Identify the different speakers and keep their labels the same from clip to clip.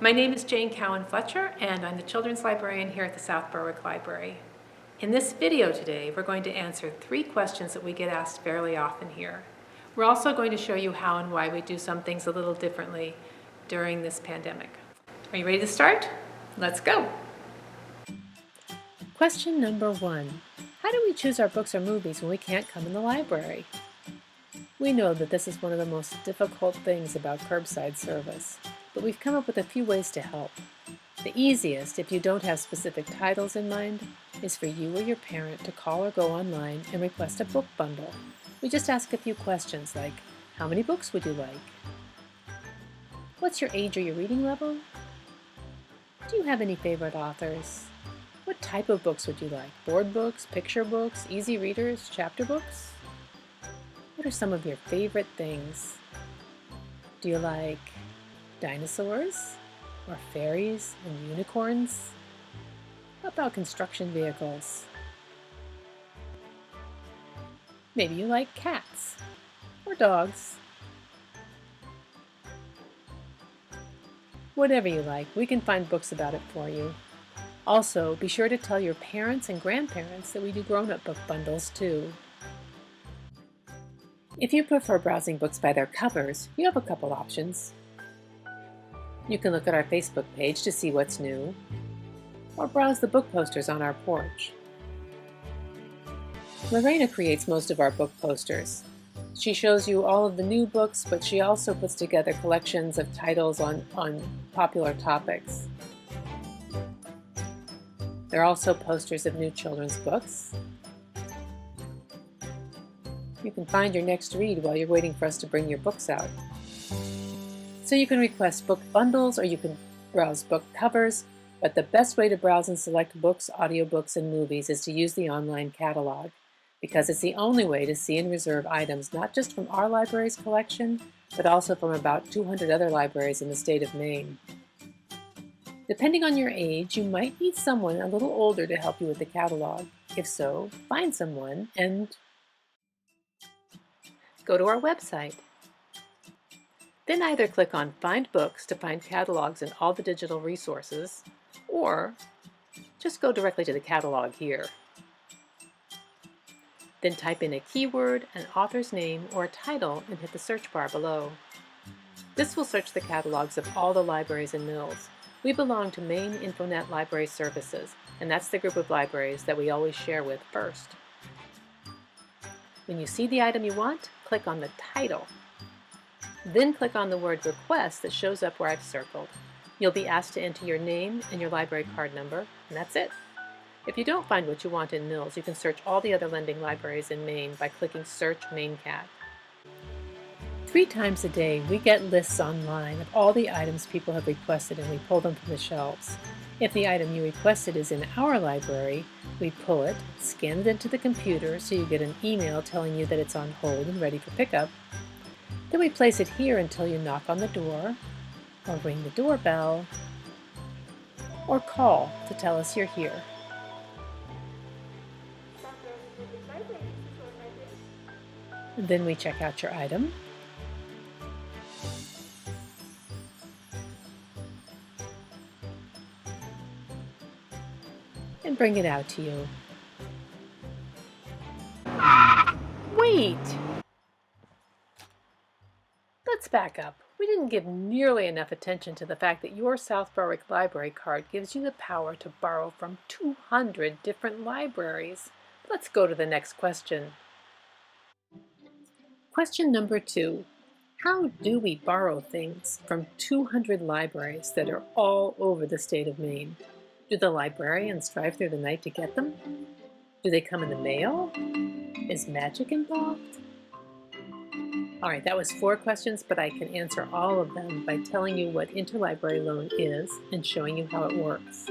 Speaker 1: My name is Jane Cowan Fletcher, and I'm the Children's Librarian here at the South Berwick Library. In this video today, we're going to answer 3 questions that we get asked fairly often here. We're also going to show you how and why we do some things a little differently during this pandemic. Are you ready to start? Let's go! Question number 1. How do we choose our books or movies when we can't come in the library? We know that this is one of the most difficult things about curbside service, but we've come up with a few ways to help. The easiest, if you don't have specific titles in mind, is for you or your parent to call or go online and request a book bundle. We just ask a few questions like, how many books would you like? What's your age or your reading level? Do you have any favorite authors? What type of books would you like? Board books, picture books, easy readers, chapter books? What are some of your favorite things? Do you like dinosaurs or fairies and unicorns? How about construction vehicles? Maybe you like cats or dogs. Whatever you like, we can find books about it for you. Also, be sure to tell your parents and grandparents that we do grown-up book bundles too. If you prefer browsing books by their covers, you have a couple options. You can look at our Facebook page to see what's new, or browse the book posters on our porch. Lorena creates most of our book posters. She shows you all of the new books, but she also puts together collections of titles on popular topics. There are also posters of new children's books. You can find your next read while you're waiting for us to bring your books out. So you can request book bundles or you can browse book covers, but the best way to browse and select books, audiobooks, and movies is to use the online catalog, because it's the only way to see and reserve items not just from our library's collection, but also from about 200 other libraries in the state of Maine. Depending on your age, you might need someone a little older to help you with the catalog. If so, find someone and go to our website. Then either click on Find Books to find catalogs and all the digital resources, or just go directly to the catalog here. Then type in a keyword, an author's name, or a title and hit the search bar below. This will search the catalogs of all the libraries in Mills. We belong to Maine Infonet Library Services, and that's the group of libraries that we always share with first. When you see the item you want, click on the title. Then click on the word Request that shows up where I've circled. You'll be asked to enter your name and your library card number, and that's it. If you don't find what you want in Mills, you can search all the other lending libraries in Maine by clicking Search MaineCat. 3 times a day, we get lists online of all the items people have requested and we pull them from the shelves. If the item you requested is in our library, we pull it, scan it into the computer so you get an email telling you that it's on hold and ready for pickup. Then we place it here until you knock on the door, or ring the doorbell, or call to tell us you're here. Then we check out your item. And bring it out to you. Wait! Let's back up. We didn't give nearly enough attention to the fact that your South Berwick Library card gives you the power to borrow from 200 different libraries. Let's go to the next question. Question number 2. How do we borrow things from 200 libraries that are all over the state of Maine? Do the librarians drive through the night to get them? Do they come in the mail? Is magic involved? All right, that was 4 questions, but I can answer all of them by telling you what Interlibrary Loan is and showing you how it works.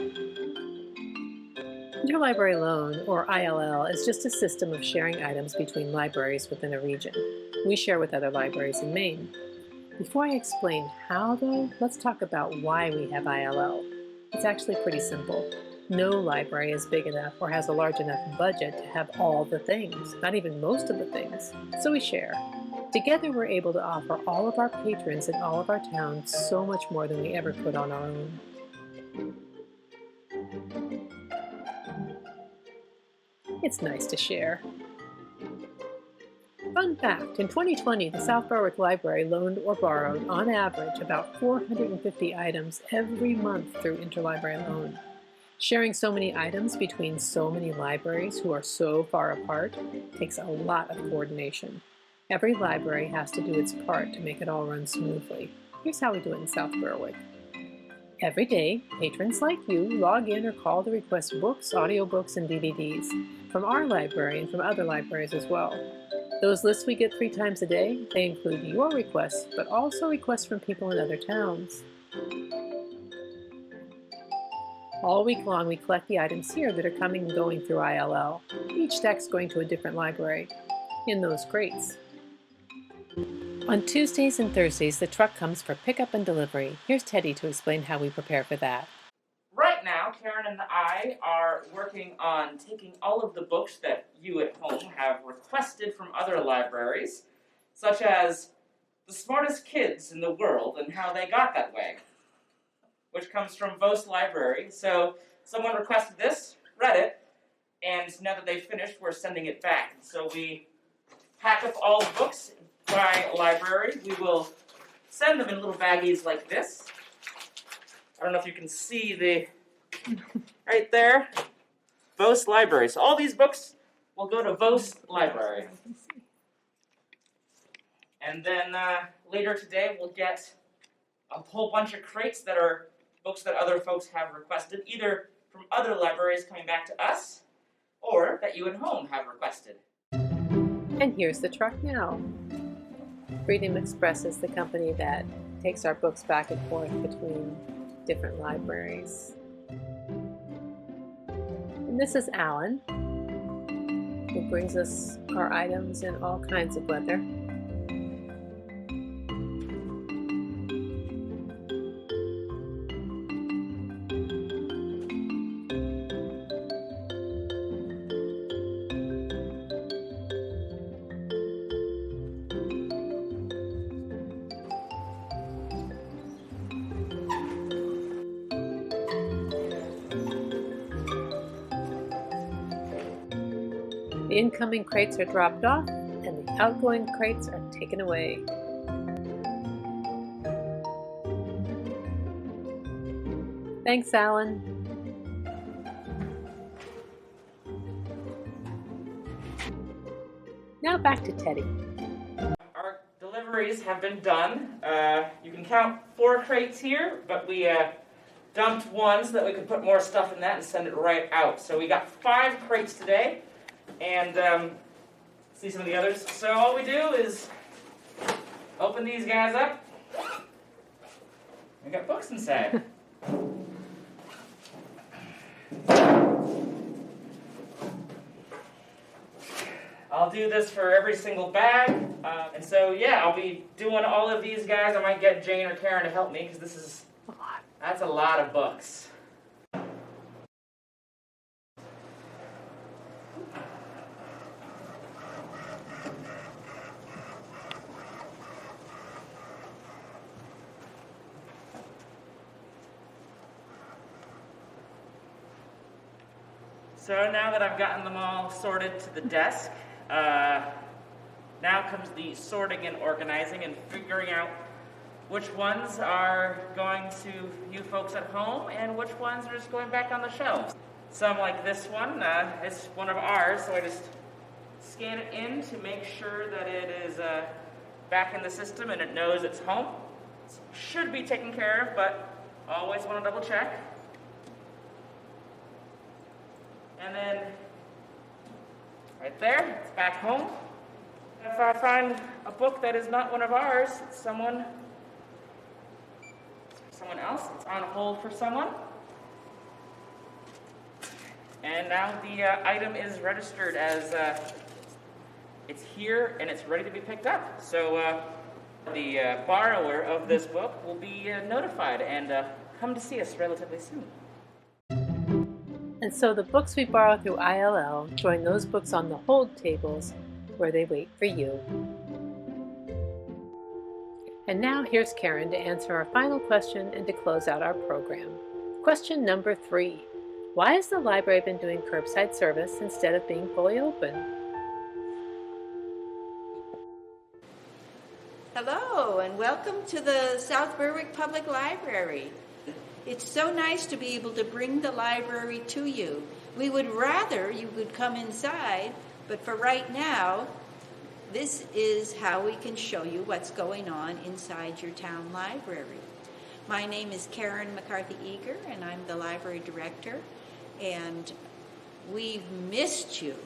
Speaker 1: Interlibrary Loan, or ILL, is just a system of sharing items between libraries within a region. We share with other libraries in Maine. Before I explain how, though, let's talk about why we have ILL. It's actually pretty simple. No library is big enough or has a large enough budget to have all the things, not even most of the things, so we share. Together, we're able to offer all of our patrons in all of our towns so much more than we ever could on our own. It's nice to share. Fun fact, in 2020, the South Berwick Library loaned or borrowed, on average, about 450 items every month through Interlibrary Loan. Sharing so many items between so many libraries who are so far apart takes a lot of coordination. Every library has to do its part to make it all run smoothly. Here's how we do it in South Berwick. Every day, patrons like you log in or call to request books, audiobooks, and DVDs from our library and from other libraries as well. Those lists we get 3 times a day. They include your requests, but also requests from people in other towns. All week long, we collect the items here that are coming and going through ILL. Each stack's going to a different library in those crates. On Tuesdays and Thursdays, the truck comes for pickup and delivery. Here's Teddy to explain how we prepare for that.
Speaker 2: Right now, Karen and I are working on taking all of the books that you at home have requested from other libraries, such as The Smartest Kids in the World and How They Got That Way, which comes from Vos Library. So someone requested this, read it, and now that they've finished, we're sending it back. So we pack up all the books by library. We will send them in little baggies like this. I don't know if you can see the, right there, Vos Library. So all these books will go to Vos Library. And then later today we'll get a whole bunch of crates that are books that other folks have requested, either from other libraries coming back to us, or that you at home have requested.
Speaker 1: And here's the truck now. Freedom Express is the company that takes our books back and forth between different libraries. And this is Alan, who brings us our items in all kinds of weather. The incoming crates are dropped off, and the outgoing crates are taken away. Thanks, Alan. Now back to Teddy.
Speaker 2: Our deliveries have been done. You can count 4 crates here, but we dumped one so that we could put more stuff in that and send it right out. So we got 5 crates today. And see some of the others. So all we do is open these guys up. We got books inside. I'll do this for every single bag. And so yeah, I'll be doing all of these guys. I might get Jane or Karen to help me because this is a lot. That's a lot of books. So now that I've gotten them all sorted to the desk, now comes the sorting and organizing and figuring out which ones are going to you folks at home and which ones are just going back on the shelves. Some like this one, it's one of ours, so I just scan it in to make sure that it is back in the system and it knows it's home. It should be taken care of, but always want to double check. And then, right there, it's back home. If I find a book that is not one of ours, it's someone else, it's on hold for someone. And now the item is registered as it's here and it's ready to be picked up. So the borrower of this book will be notified and come to see us relatively soon.
Speaker 1: And so the books we borrow through ILL join those books on the hold tables where they wait for you. And now here's Karen to answer our final question and to close out our program. Question number 3. Why has the library been doing curbside service instead of being fully open?
Speaker 3: Hello, and welcome to the South Berwick Public Library. It's so nice to be able to bring the library to you. We would rather you would come inside, but for right now, this is how we can show you what's going on inside your town library. My name is Karen McCarthy-Eager, and I'm the library director, and we've missed you.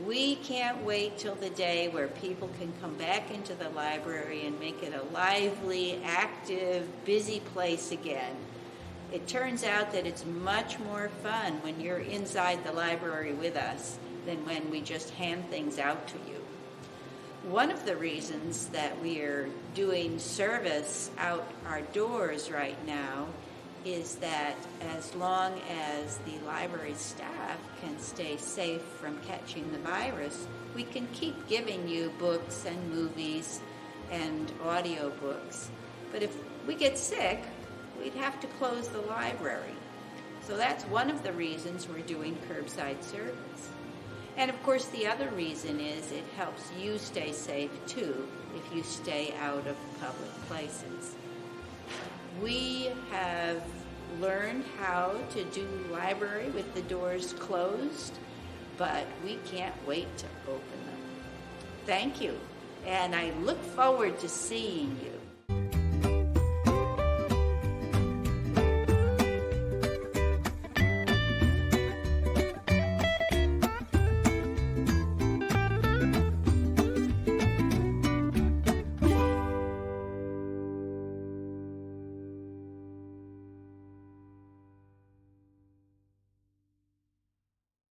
Speaker 3: We can't wait till the day where people can come back into the library and make it a lively, active, busy place again. It turns out that it's much more fun when you're inside the library with us than when we just hand things out to you. One of the reasons that we are doing service out our doors right now is that as long as the library staff can stay safe from catching the virus, we can keep giving you books and movies and audio books. But if we get sick, we'd have to close the library. So that's one of the reasons we're doing curbside service. And of course, the other reason is it helps you stay safe too if you stay out of public places. We have learned how to do library with the doors closed, but we can't wait to open them. Thank you, and I look forward to seeing you.